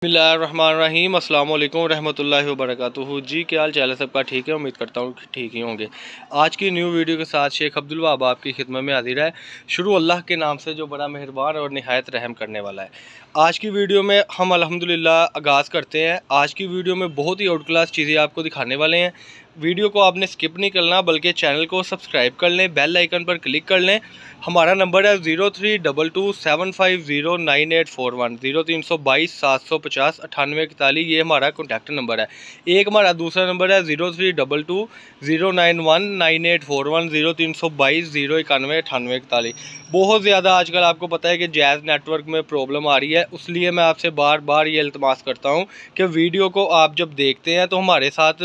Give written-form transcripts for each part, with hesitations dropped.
बिस्मिल्लाहिर्रहमानिर्रहीम अस्सलाम वालेकुम रहमतुल्लाहि व बरकातुहू। जी क्या हाल चाल है सबका? ठीक है, उम्मीद करता हूँ ठीक ही होंगे। आज की न्यू वीडियो के साथ शेख अब्दुल वहाब आपकी खिदमत में हाजिर है। शुरू अल्लाह के नाम से जो बड़ा मेहरबान और निहायत रहम करने वाला है। आज की वीडियो में हम अल्हम्दुलिल्लाह आगाज़ करते हैं। आज की वीडियो में बहुत ही आउट क्लास चीज़ें आपको दिखाने वाले हैं। वीडियो को आपने स्किप नहीं करना, बल्कि चैनल को सब्सक्राइब कर लें, बेल आइकन पर क्लिक कर लें। हमारा नंबर है 0322750941 0322 750 9841। ये हमारा कॉन्टैक्ट नंबर है। एक हमारा दूसरा नंबर है 0322 091 9841 0322 091 9841। बहुत ज़्यादा आजकल आपको पता है कि जैज़ नेटवर्क में प्रॉब्लम आ रही है, इसलिए मैं आपसे बार बार ये इल्तमास करता हूँ कि वीडियो को आप जब देखते हैं तो हमारे साथ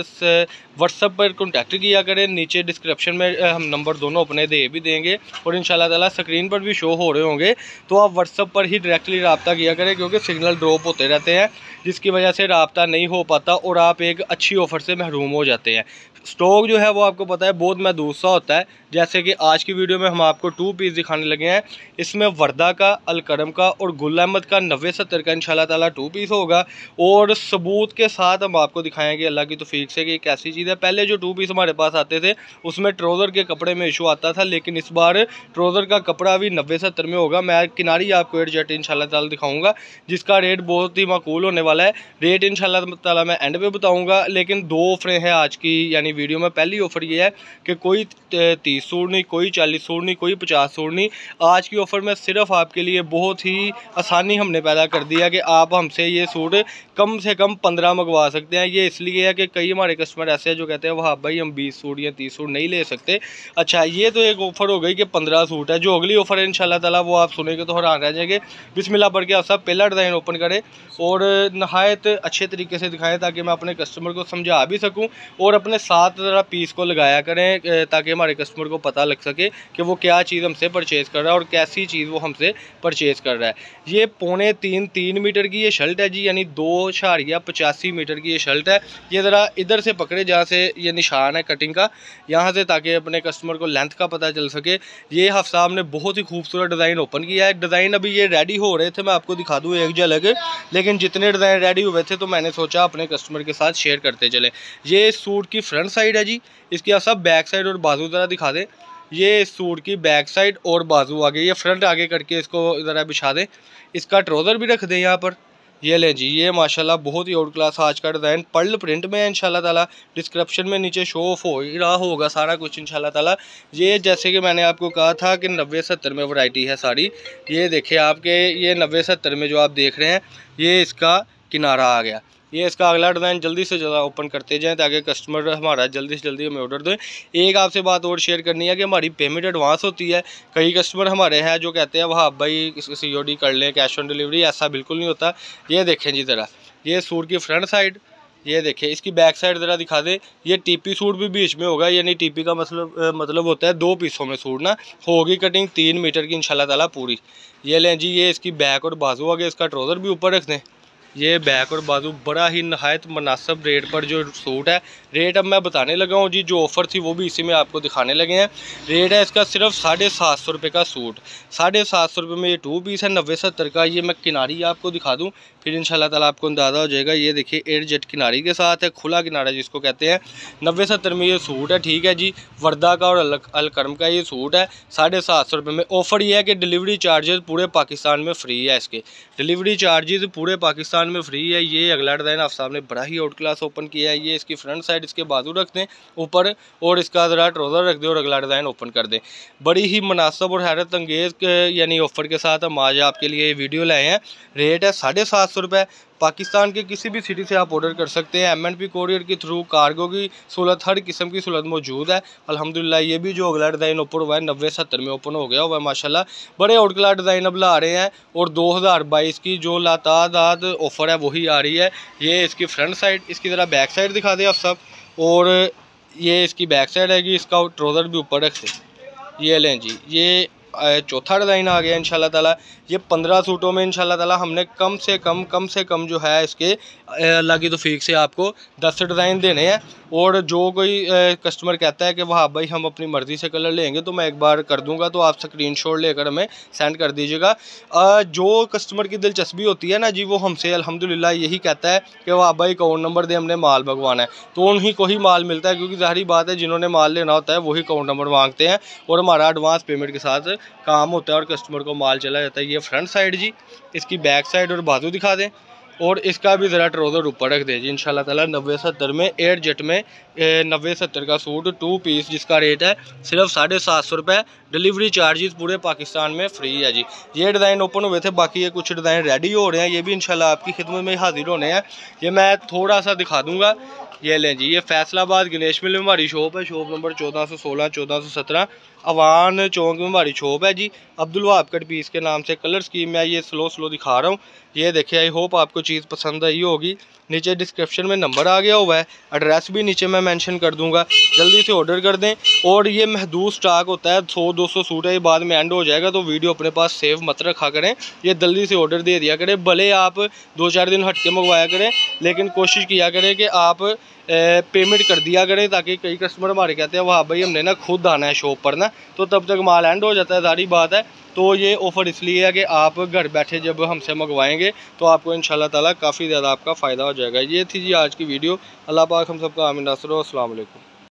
व्हाट्सएप पर कॉन्टैक्ट किया करें। नीचे डिस्क्रिप्शन में हम नंबर दोनों अपने दे भी देंगे और इंशाल्लाह ताला स्क्रीन पर भी शो हो रहे होंगे, तो आप व्हाट्सएप पर ही डायरेक्टली रब्ता किया करें, क्योंकि सिग्नल ड्रॉप होते रहते हैं जिसकी वजह से रब्ता नहीं हो पाता और आप एक अच्छी ऑफ़र से महरूम हो जाते हैं। स्टॉक जो है वो आपको पता है बहुत महदूद सा होता है। जैसे कि आज की वीडियो में हम आपको 2 पीस दिखाने लगे हैं। इसमें वर्दा का, अलकरम का और गुल अहमद का 90-70 का इंशाल्लाह ताला 2 पीस होगा और सबूत के साथ हम आपको दिखाएंगे अल्लाह की तौफीक से कि कैसी चीज़ है। पहले जो 2 पीस हमारे पास आते थे उसमें ट्राउज़र के कपड़े में इशू आता था, लेकिन इस बार ट्राउज़र का कपड़ा भी 90-70 में होगा। मैं किनारी आपको एडजस्ट इंशाल्लाह ताला दिखाऊंगा जिसका रेट बहुत ही माकूल होने वाला है। रेट इंशाल्लाह ताला मैं एंड पे बताऊंगा, लेकिन 2 ऑफरें हैं आज की यानी वीडियो में। पहली ऑफ़र ये है कि कोई 30 सूट नहीं, कोई 40 सूट नहीं, कोई 50 सूट नहीं। आज की ऑफ़र में सिर्फ आपके लिए बहुत ही आसानी हमने पैदा कर दिया कि आप हमसे ये सूट कम से कम 15 मंगवा सकते हैं। ये इसलिए है कि कई हमारे कस्टमर ऐसे हैं जो कहते हैं वहाँ भाई हम 20 सूट या 30 सूट नहीं ले सकते। अच्छा, ये तो एक ऑफ़र हो गई कि 15 सूट है। जो अगली ऑफ़र है इंशाल्लाह ताला वो आप सुनेंगे तो हैरान रह जाएंगे। बिस्मिल्लाह पढ़ के आप सब पहला डिज़ाइन ओपन करें और नहायत अच्छे तरीके से दिखाएं ताकि मैं अपने कस्टमर को समझा भी सकूं और अपने साथ ज़रा पीस को लगाया करें ताकि हमारे कस्टमर को पता लग सके कि वो क्या चीज़ हमसे परचेज़ कर रहा है और कैसी चीज़ वो हमसे परचेज़ कर रहा है। ये 3.25 मीटर की ये शर्ट है जी, यानी 2.85 मीटर की ये शर्ट है। ये ज़रा इधर से पकड़े जहाँ से ये निशान है कटिंग का, यहाँ से, ताकि अपने कस्टमर को लेंथ का पता चल सके। ये हफ्स साहब ने बहुत ही खूबसूरत डिज़ाइन ओपन किया है। डिज़ाइन अभी ये रेडी हो रहे थे, मैं आपको दिखा दूँ एक झलक, लेकिन जितने डिज़ाइन रेडी हुए थे तो मैंने सोचा अपने कस्टमर के साथ शेयर करते चले। ये सूट की फ्रंट साइड है जी। इसकी आप सब बैक साइड और बाजू ज़रा दिखा दें। ये सूट की बैक साइड और बाजू आगे, ये फ्रंट आगे करके इसको ज़रा बिछा दें। इसका ट्राउज़र भी रख दें यहाँ पर। ये लें जी, ये माशाल्लाह बहुत ही आउट क्लास आज का डिज़ाइन पर्ल प्रिंट में है इंशाल्लाह ताला। डिस्क्रिप्शन में नीचे शो ऑफ हो ही रहा होगा सारा कुछ इंशाल्लाह ताला। ये जैसे कि मैंने आपको कहा था कि 90-70 में वैरायटी है सारी। ये देखिए आपके ये 90-70 में जो आप देख रहे हैं ये इसका किनारा आ गया। ये इसका अगला डिज़ाइन जल्दी से ज़्यादा ओपन करते जाएं ताकि कस्टमर हमारा जल्दी से जल्दी हमें ऑर्डर दें। एक आपसे बात और शेयर करनी है कि हमारी पेमेंट एडवांस होती है। कई कस्टमर हमारे हैं जो कहते हैं वहाँ भाई COD कर लें, कैश ऑन डिलीवरी। ऐसा बिल्कुल नहीं होता। ये देखें जी ज़रा, ये सूट की फ्रंट साइड, ये देखें इसकी बैक साइड ज़रा दिखा दें। ये TP सूट भी बीच में होगा, यानी TP का मतलब होता है 2 पीसों में सूट ना होगी। कटिंग 3 मीटर की इंशाल्लाह ताला पूरी। ये लें जी, ये इसकी बैक और बाजू आगे। इसका ट्राउज़र भी ऊपर रख दें। ये बैक और बाजू बड़ा ही नहायत मुनासिब रेट पर जो सूट है। रेट अब मैं बताने लगा हूँ जी, जो ऑफ़र थी वो भी इसी में आपको दिखाने लगे हैं। रेट है इसका सिर्फ 750 रुपये का सूट। 750 रुपये में ये 2 पीस है 90-70 का। ये मैं किनारी आपको दिखा दूँ फिर इंशाल्लाह ताला आपको अंदाज़ा हो जाएगा। ये देखिए एयर जेट किनारी के साथ है, खुला किनारा जिसको कहते हैं। 90-70 में ये सूट है, ठीक है जी। वर्दा का और अलकरम का ये सूट है 750 रुपये में। ऑफ़र ये है कि डिलीवरी चार्जेस पूरे पाकिस्तान में फ्री है। इसके डिलीवरी चार्जेस पूरे पाकिस्तान में फ्री है। ये अगला डिज़ाइन आप सामने बड़ा ही आउट क्लास ओपन किया है। ये इसकी फ्रंट साइड, इसके बाजू रख दें ऊपर और इसका ज़रा ट्राउज़र रख दें और अगला डिज़ाइन ओपन कर दें। बड़ी ही मुनासिब और हैरत अंगेज़ यानी ऑफ़र के साथ हम आज आपके लिए ये वीडियो लाए हैं। रेट है 750 रुपये। पाकिस्तान के किसी भी सिटी से आप ऑर्डर कर सकते हैं। MNP कोरियर के थ्रू कार्गो की सहूलत, हर किस्म की सहूलत मौजूद है अल्हम्दुलिल्लाह। ये भी जो अगला डिज़ाइन ओपन हुआ है 90-70 में ओपन हो गया हुआ है माशाल्लाह। बड़े आउट क्लास डिज़ाइन अब ला रहे हैं और 2022 की जो लातादाद ऑफ़र है वही आ रही है। ये इसकी फ्रंट साइड, इसकी ज़रा बैक साइड दिखा दें आप सब। और ये इसकी बैक साइड है कि इसका ट्राउज़र भी ऊपर रख दें। ये लें जी, ये चौथा डिज़ाइन आ गया इंशाल्लाह ताला। ये 15 सूटों में इंशाल्लाह ताला हमने कम से कम जो है इसके अल्लाह की तौफीक से आपको 10 डिज़ाइन देने हैं। और जो कोई कस्टमर कहता है कि वाह भाई हम अपनी मर्ज़ी से कलर लेंगे तो मैं एक बार कर दूंगा, तो आप स्क्रीनशॉट लेकर हमें सेंड कर दीजिएगा। जो कस्टमर की दिलचस्पी होती है ना जी, वो हमसे अल्हम्दुलिल्लाह यही कहता है कि वाह भाई अकाउंट नंबर दे, हमने माल मंगवाना है, तो उन्हीं को ही माल मिलता है, क्योंकि ज़ाहिर बात है जिन्होंने माल लेना होता है वही अकाउंट नंबर मांगते हैं और हमारा एडवांस पेमेंट के साथ काम होता है और कस्टमर को माल चला जाता है। ये फ्रंट साइड जी, इसकी बैक साइड और बाजू दिखा दें और इसका भी ज़रा ट्राउज़र ऊपर रख दे जी इंशाल्लाह ताला। 90-70 में एयर जेट में 90-70 का सूट 2 पीस जिसका रेट है सिर्फ 750 रुपये। डिलीवरी चार्जेस पूरे पाकिस्तान में फ्री है जी। ये डिज़ाइन ओपन हुए थे, बाकी ये कुछ डिज़ाइन रेडी हो रहे हैं, ये भी इंशाल्लाह आपकी खिदमत में हाजिर होने हैं। ये मैं थोड़ा सा दिखा दूँगा। ये लें जी, ये फैसलाबाद गणेश मिल में हमारी शॉप है, शॉप नंबर 1416 1417 अवान चौक में हमारी शॉप है जी। अब्दुल वहाब कट पीस के नाम से कलर स्कीम मैं ये स्लो दिखा रहा हूँ। ये देखिए, आई होप आपको चीज़ पसंद आई होगी। नीचे डिस्क्रिप्शन में नंबर आ गया हुआ है, एड्रेस भी नीचे मैं मेंशन कर दूंगा, जल्दी से ऑर्डर कर दें। और ये महदूद स्टॉक होता है, 100-200 सूट है, ये बाद में एंड हो जाएगा, तो वीडियो अपने पास सेव मत रखा करें, ये जल्दी से ऑर्डर दे दिया करें। भले आप 2-4 दिन हट के मंगवाया करें, लेकिन कोशिश किया करें कि आप पेमेंट कर दिया करें, ताकि कई कस्टमर हमारे कहते हैं वाह भाई हमने ना खुद आना है शॉप पर ना, तो तब तक माल एंड हो जाता है, सारी बात है। तो ये ऑफ़र इसलिए है कि आप घर बैठे जब हमसे मंगवाएंगे तो आपको इंशाल्लाह ताला काफ़ी ज़्यादा आपका फ़ायदा हो जाएगा। ये थी जी आज की वीडियो। अल्लाह पाक हम सबका आमीन नासर हो। अस्सलाम वालेकुम।